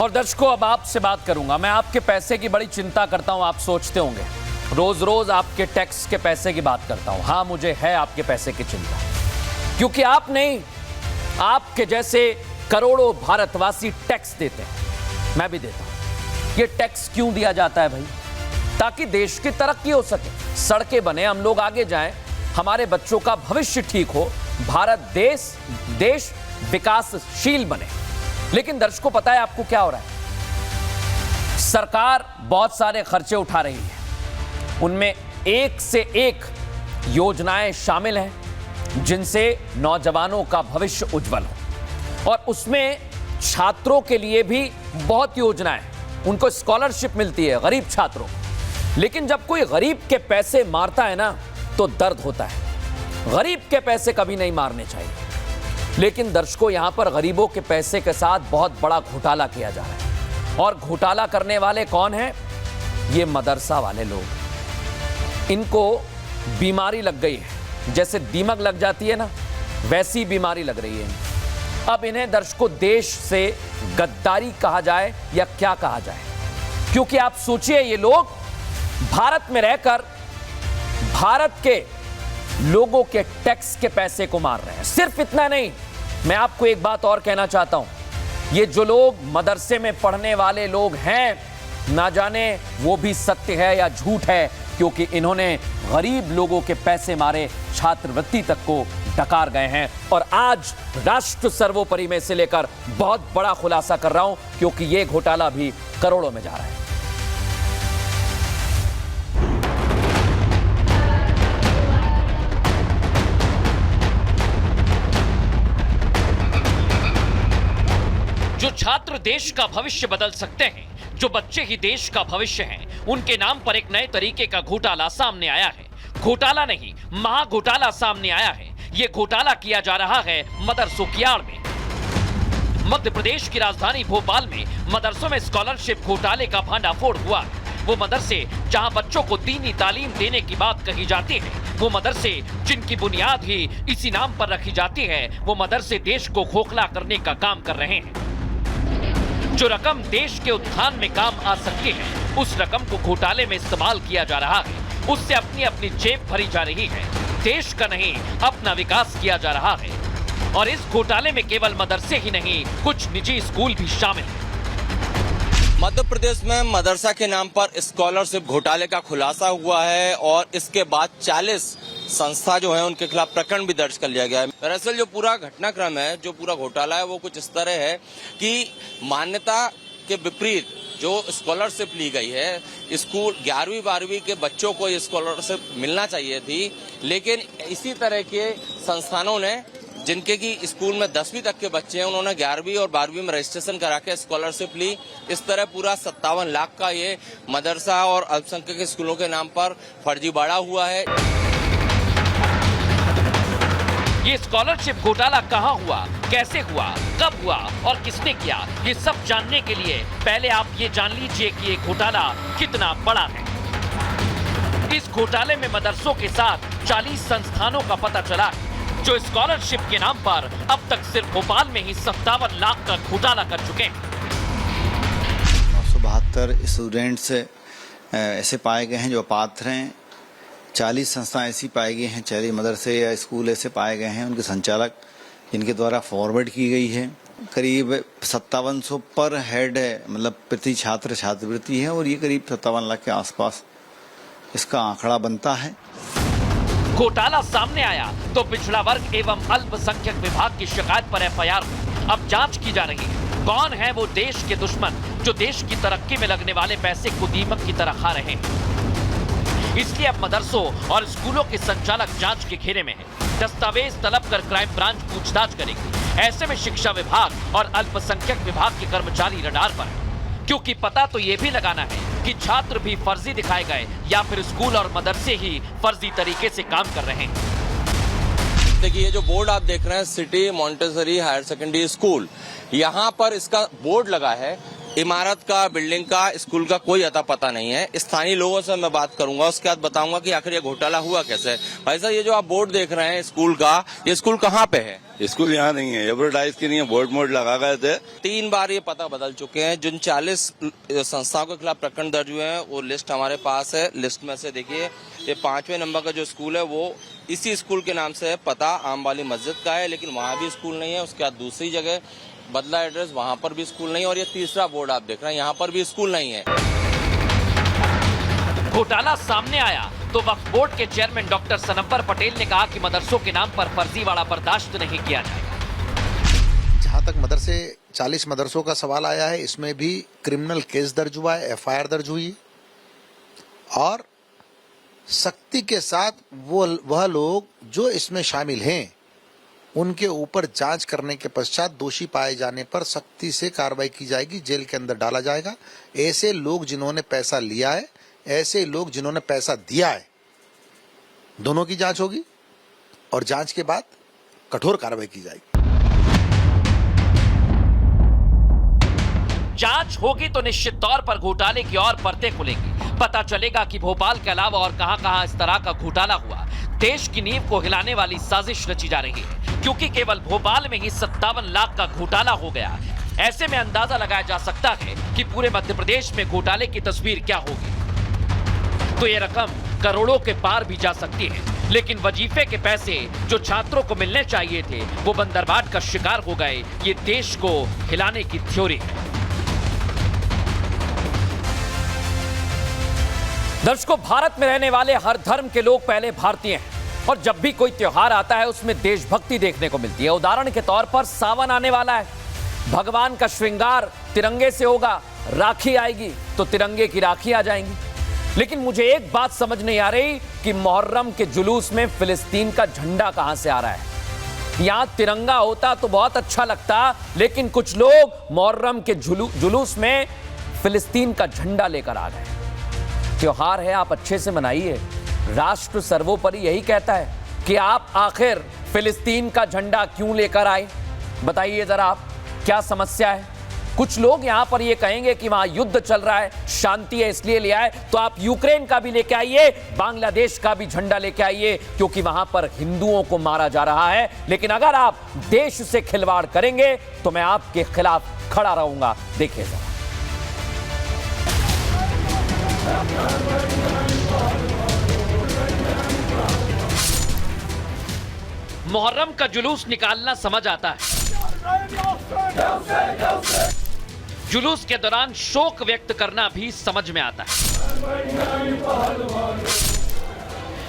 और दर्शकों, अब आपसे बात करूंगा। मैं आपके पैसे की बड़ी चिंता करता हूं। आप सोचते होंगे रोज रोज आपके टैक्स के पैसे की बात करता हूं। हाँ, मुझे है आपके पैसे की चिंता, क्योंकि आप नहीं, आपके जैसे करोड़ों भारतवासी टैक्स देते हैं। मैं भी देता हूं। ये टैक्स क्यों दिया जाता है भाई? ताकि देश की तरक्की हो सके, सड़कें बने, हम लोग आगे जाएं, हमारे बच्चों का भविष्य ठीक हो, भारत देश विकासशील बने। लेकिन दर्शकों, पता है आपको क्या हो रहा है? सरकार बहुत सारे खर्चे उठा रही है, उनमें एक से एक योजनाएं शामिल हैं जिनसे नौजवानों का भविष्य उज्जवल हो। और उसमें छात्रों के लिए भी बहुत योजनाएं, उनको स्कॉलरशिप मिलती है गरीब छात्रों को। लेकिन जब कोई गरीब के पैसे मारता है ना, तो दर्द होता है। गरीब के पैसे कभी नहीं मारने चाहिए। लेकिन दर्शकों, यहां पर गरीबों के पैसे के साथ बहुत बड़ा घोटाला किया जा रहा है। और घोटाला करने वाले कौन हैं? ये मदरसा वाले लोग। इनको बीमारी लग गई है, जैसे दीमक लग जाती है ना, वैसी बीमारी लग रही है। अब इन्हें दर्शकों देश से गद्दारी कहा जाए या क्या कहा जाए? क्योंकि आप सोचिए, ये लोग भारत में रहकर भारत के लोगों के टैक्स के पैसे को मार रहे हैं। सिर्फ इतना नहीं, मैं आपको एक बात और कहना चाहता हूं। ये जो लोग मदरसे में पढ़ने वाले लोग हैं, ना जाने वो भी सत्य है या झूठ है, क्योंकि इन्होंने गरीब लोगों के पैसे मारे, छात्रवृत्ति तक को डकार गए हैं। और आज राष्ट्र सर्वोपरि में से लेकर बहुत बड़ा खुलासा कर रहा हूं, क्योंकि यह घोटाला भी करोड़ों में जा रहा है। जो छात्र देश का भविष्य बदल सकते हैं, जो बच्चे ही देश का भविष्य हैं, उनके नाम पर एक नए तरीके का घोटाला सामने आया है। घोटाला नहीं, महाघोटाला सामने आया है। ये घोटाला किया जा रहा है मदरसों की आड़ में। मध्य प्रदेश की राजधानी भोपाल में मदरसों में स्कॉलरशिप घोटाले का भांडाफोड़ हुआ है। वो मदरसे जहां बच्चों को दीनी तालीम देने की बात कही जाती है, वो मदरसे जिनकी बुनियाद ही इसी नाम पर रखी जाती है, वो मदरसे देश को खोखला करने का काम कर रहे हैं। जो रकम देश के उत्थान में काम आ सकती है, उस रकम को घोटाले में इस्तेमाल किया जा रहा है। उससे अपनी अपनी जेब भरी जा रही है। देश का नहीं, अपना विकास किया जा रहा है। और इस घोटाले में केवल मदरसे ही नहीं, कुछ निजी स्कूल भी शामिल हैं। मध्य प्रदेश में मदरसा के नाम पर स्कॉलरशिप घोटाले का खुलासा हुआ है और इसके बाद 40 संस्था जो है उनके खिलाफ प्रकरण भी दर्ज कर लिया गया है। दरअसल जो पूरा घटनाक्रम है, जो पूरा घोटाला है, वो कुछ इस तरह है कि मान्यता के विपरीत जो स्कॉलरशिप ली गई है, स्कूल 11वीं 12वीं के बच्चों को ये स्कॉलरशिप मिलना चाहिए थी, लेकिन इसी तरह के संस्थानों ने, जिनके की स्कूल में 10वीं तक के बच्चे हैं, उन्होंने 11वीं और 12वीं में रजिस्ट्रेशन करा के स्कॉलरशिप ली। इस तरह पूरा 57 लाख का ये मदरसा और अल्पसंख्यक स्कूलों के नाम पर फर्जीवाड़ा हुआ है। ये स्कॉलरशिप घोटाला कहां हुआ, कैसे हुआ, कब हुआ और किसने किया, ये सब जानने के लिए पहले आप ये जान लीजिए कि ये घोटाला कितना बड़ा है। इस घोटाले में मदरसों के साथ 40 संस्थानों का पता चला है, जो स्कॉलरशिप के नाम पर अब तक सिर्फ भोपाल में ही 57 लाख का घोटाला कर चुके हैं। 972 स्टूडेंट्स ऐसे पाए गए हैं जो अपात्र हैं। 40 संस्थाएं ऐसी पाई गई हैं, 40 मदरसे या स्कूल ऐसे पाए गए हैं, उनके संचालक जिनके द्वारा फॉरवर्ड की गई है। करीब 5700 पर हेड है, मतलब प्रति छात्र छात्रवृत्ति है, और ये करीब 57 लाख के आसपास इसका आंकड़ा बनता है। घोटाला सामने आया तो पिछड़ा वर्ग एवं अल्पसंख्यक विभाग की शिकायत पर एफआईआर हुई। अब जांच की जा रही है, कौन है वो देश के दुश्मन जो देश की तरक्की में लगने वाले पैसे को दीमक की तरह खा रहे हैं। इसलिए अब मदरसों और स्कूलों के संचालक जांच के घेरे में हैं। दस्तावेज तलब कर क्राइम ब्रांच पूछताछ करेगी। ऐसे में शिक्षा विभाग और अल्पसंख्यक विभाग के कर्मचारी रडार पर हैं, क्योंकि पता तो ये भी लगाना है कि छात्र भी फर्जी दिखाए गए या फिर स्कूल और मदरसे ही फर्जी तरीके से काम कर रहे हैं। देखिए, ये जो बोर्ड आप देख रहे हैं, City Montessori Higher Secondary School, यहाँ पर इसका बोर्ड लगा है। इमारत का, बिल्डिंग का, स्कूल का कोई अता पता नहीं है। स्थानीय लोगों से मैं बात करूंगा, उसके बाद बताऊंगा कि आखिर ये घोटाला हुआ कैसे। भाई साहब, ये जो आप बोर्ड देख रहे हैं स्कूल का, ये स्कूल कहाँ पे है? स्कूल यहाँ नहीं है, एडवर्टाइज की नहीं है, बोर्ड मोड लगा गए थे। 3 बार ये पता बदल चुके हैं। जिन 40 संस्थाओं के खिलाफ प्रकरण दर्ज हुए हैं वो लिस्ट हमारे पास है। लिस्ट में से देखिए ये 5वें नंबर का जो स्कूल है वो इसी स्कूल के नाम से है। पता आम वाली मस्जिद का है, लेकिन वहाँ भी स्कूल नहीं है। उसके बाद दूसरी जगह बदला एड्रेस, वहाँ पर भी स्कूल नहीं है। और ये तीसरा बोर्ड आप देख रहे हैं, यहाँ पर भी स्कूल नहीं है। घोटाला सामने आया तो वक्फ बोर्ड के चेयरमैन डॉक्टर सनब्बर पटेल ने कहा कि मदरसों के नाम पर फर्जीवाड़ा बर्दाश्त नहीं किया जाएगा। जहां तक मदरसे 40 मदरसों का सवाल आया है, इसमें भी क्रिमिनल केस दर्ज हुआ है, एफआईआर दर्ज हुई और सख्ती के साथ वह लोग जो इसमें शामिल हैं उनके ऊपर जांच करने के पश्चात दोषी पाए जाने पर सख्ती से कार्रवाई की जाएगी, जेल के अंदर डाला जाएगा। ऐसे लोग जिन्होंने पैसा लिया है, ऐसे लोग जिन्होंने पैसा दिया है, दोनों की जांच होगी और जांच के बाद कठोर कार्रवाई की जाएगी। जांच होगी तो निश्चित तौर पर घोटाले की और परतें खुलेंगी। पता चलेगा कि भोपाल के अलावा और कहां-कहां इस तरह का घोटाला हुआ। देश की नींव को हिलाने वाली साजिश रची जा रही है, क्योंकि केवल भोपाल में ही 57 लाख का घोटाला हो गया। ऐसे में अंदाजा लगाया जा सकता है कि पूरे मध्य प्रदेश में घोटाले की तस्वीर क्या होगी। तो ये रकम करोड़ों के पार भी जा सकती है, लेकिन वजीफे के पैसे जो छात्रों को मिलने चाहिए थे वो बंदरबाट का शिकार हो गए। ये देश को हिलाने की थ्योरी है। दर्शकों, भारत में रहने वाले हर धर्म के लोग पहले भारतीय हैं और जब भी कोई त्योहार आता है उसमें देशभक्ति देखने को मिलती है। उदाहरण के तौर पर सावन आने वाला है, भगवान का श्रृंगार तिरंगे से होगा। राखी आएगी तो तिरंगे की राखी आ जाएंगी। लेकिन मुझे एक बात समझ नहीं आ रही कि मुहर्रम के जुलूस में फिलिस्तीन का झंडा कहां से आ रहा है। यहां तिरंगा होता तो बहुत अच्छा लगता, लेकिन कुछ लोग मुहर्रम के जुलूस में फिलिस्तीन का झंडा लेकर आ गए। त्योहार है, आप अच्छे से मनाइए। राष्ट्र सर्वोपरि यही कहता है कि आप आखिर फिलिस्तीन का झंडा क्यों लेकर आए? बताइए जरा आप, क्या समस्या है? कुछ लोग यहां पर ये कहेंगे कि वहां युद्ध चल रहा है, शांति है इसलिए ले आए। तो आप यूक्रेन का भी लेके आइए, बांग्लादेश का भी झंडा लेके आइए, क्योंकि वहां पर हिंदुओं को मारा जा रहा है। लेकिन अगर आप देश से खिलवाड़ करेंगे तो मैं आपके खिलाफ खड़ा रहूंगा। देखिए जरा। मुहर्रम का जुलूस निकालना समझ आता है। जुलूस के दौरान शोक व्यक्त करना भी समझ में आता है,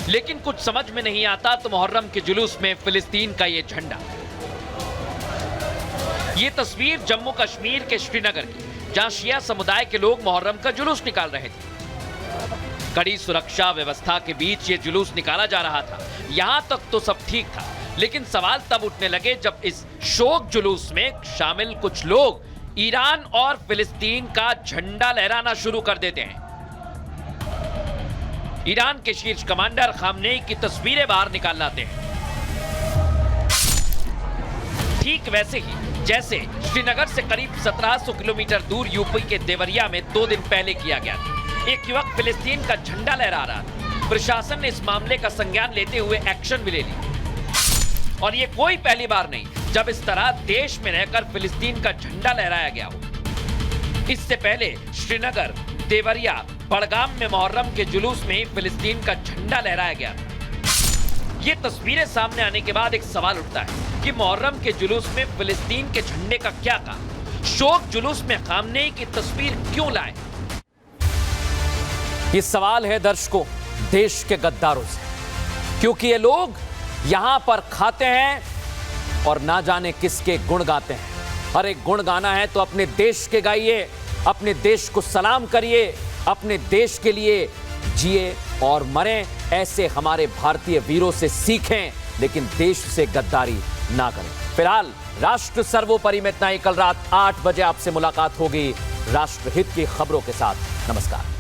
लेकिन कुछ समझ में नहीं आता तो मुहर्रम के जुलूस में फिलिस्तीन का ये झंडा। ये तस्वीर जम्मू कश्मीर के श्रीनगर की, जहां शिया समुदाय के लोग मुहर्रम का जुलूस निकाल रहे थे। कड़ी सुरक्षा व्यवस्था के बीच ये जुलूस निकाला जा रहा था। यहां तक तो सब ठीक था, लेकिन सवाल तब उठने लगे जब इस शोक जुलूस में शामिल कुछ लोग ईरान और फिलिस्तीन का झंडा लहराना शुरू कर देते हैं। ईरान के शीर्ष कमांडर खामनेई की तस्वीरें बाहर निकाल लाते हैं, ठीक वैसे ही जैसे श्रीनगर से करीब 1700 किलोमीटर दूर यूपी के देवरिया में 2 दिन पहले किया गया था। एक युवक फिलिस्तीन का झंडा लहरा रहा था। प्रशासन ने इस मामले का संज्ञान लेते हुए एक्शन भी ले लिया। और ये कोई पहली बार नहीं जब इस तरह देश में रहकर फिलिस्तीन का झंडा लहराया गया हो। इससे पहले श्रीनगर, देवरिया, बड़गाम में मुहर्रम के जुलूस में ही फिलिस्तीन का झंडा लहराया गया। ये तस्वीरें सामने आने के बाद एक सवाल उठता है कि मुहर्रम के जुलूस में फिलिस्तीन के झंडे का क्या काम? शोक जुलूस में खामनेई की तस्वीर क्यों लाए? ये सवाल है दर्शकों देश के गद्दारों से, क्योंकि ये लोग यहां पर खाते हैं और ना जाने किसके गुण गाते हैं। हर एक गुण गाना है तो अपने देश के गाइए, अपने देश को सलाम करिए, अपने देश के लिए जिए और मरें। ऐसे हमारे भारतीय वीरों से सीखें, लेकिन देश से गद्दारी ना करें। फिलहाल राष्ट्र सर्वोपरि में इतना ही। कल रात 8 बजे आपसे मुलाकात होगी राष्ट्रहित की खबरों के साथ। नमस्कार।